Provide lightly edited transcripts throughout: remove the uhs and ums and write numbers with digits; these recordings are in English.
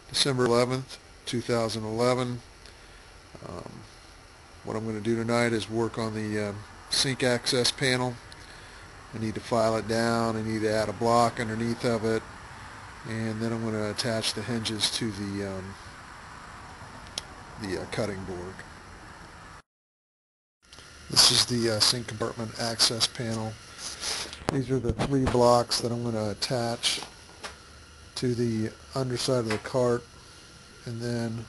December 11th, 2011. Um, what I'm going to do tonight is work on the sink access panel. I need to file it down. I need to add a block underneath of it, and then I'm going to attach the hinges to the cutting board. This is the sink compartment access panel. These are the 3 blocks that I'm going to attach to the underside of the cart, and then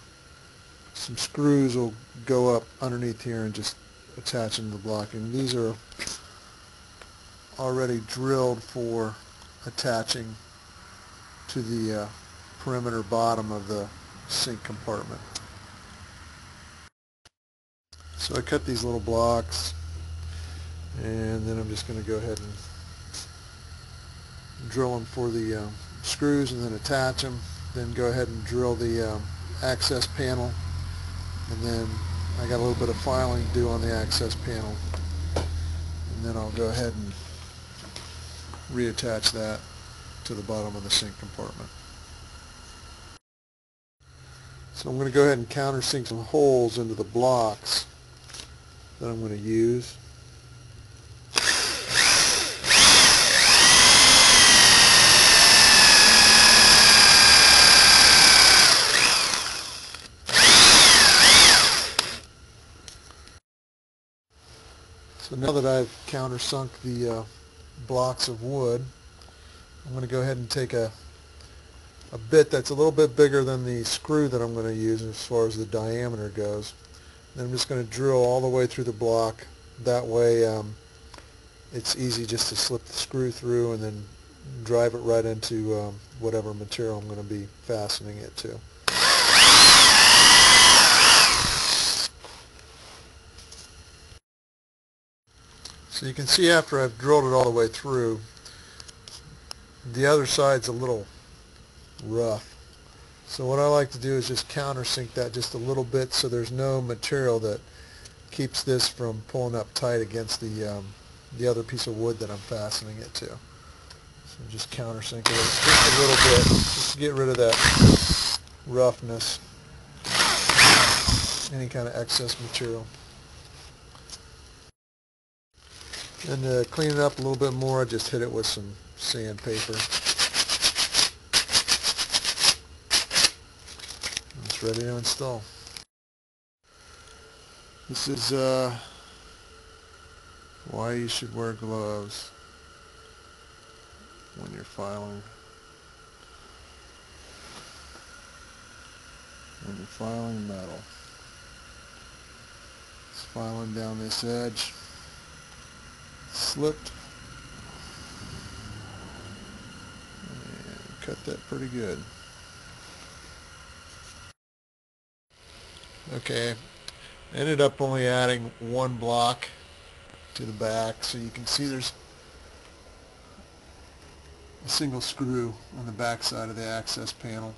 some screws will go up underneath here and just attach into the block. And these are already drilled for attaching to the perimeter bottom of the sink compartment. So I cut these little blocks, and then I'm just going to go ahead and drill them for the screws and then attach them. Then go ahead and drill the access panel, and then I got a little bit of filing to do on the access panel, and then I'll go ahead and reattach that to the bottom of the sink compartment. So I'm going to go ahead and countersink some holes into the blocks that I'm going to use. So now that I've countersunk the blocks of wood, I'm going to go ahead and take a bit that's a little bit bigger than the screw that I'm going to use as far as the diameter goes. Then I'm just going to drill all the way through the block. That way it's easy just to slip the screw through and then drive it right into whatever material I'm going to be fastening it to. So you can see after I've drilled it all the way through, the other side's a little rough. So what I like to do is just countersink that just a little bit so there's no material that keeps this from pulling up tight against the other piece of wood that I'm fastening it to. So just countersink it just a little bit, just to get rid of that roughness, any kind of excess material. And to clean it up a little bit more, I just hit it with some sandpaper. It's ready to install. This is why you should wear gloves when you're filing. When you're filing metal. It's filing down this edge. Slipped. And cut that pretty good. Okay, I ended up only adding 1 block to the back, so you can see there's a single screw on the back side of the access panel.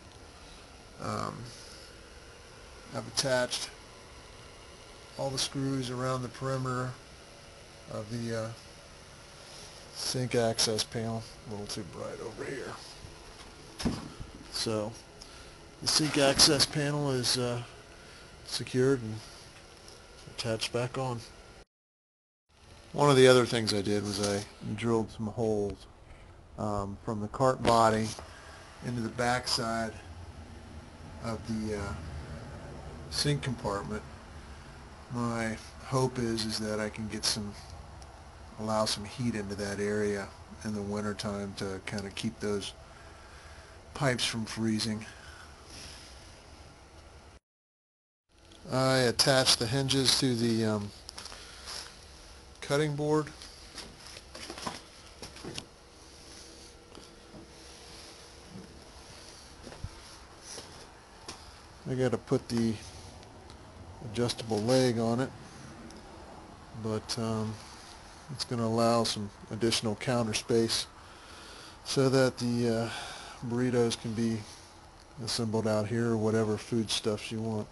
I've attached all the screws around the perimeter of the sink access panel. A little too bright over here. So the sink access panel is secured and attached back on. One of the other things I did was I drilled some holes from the cart body into the back side of the sink compartment. My hope is that I can get allow some heat into that area in the winter time to kind of keep those pipes from freezing. I attached the hinges to the cutting board. I got to put the adjustable leg on it, but it's going to allow some additional counter space so that the burritos can be assembled out here, or whatever foodstuffs you want.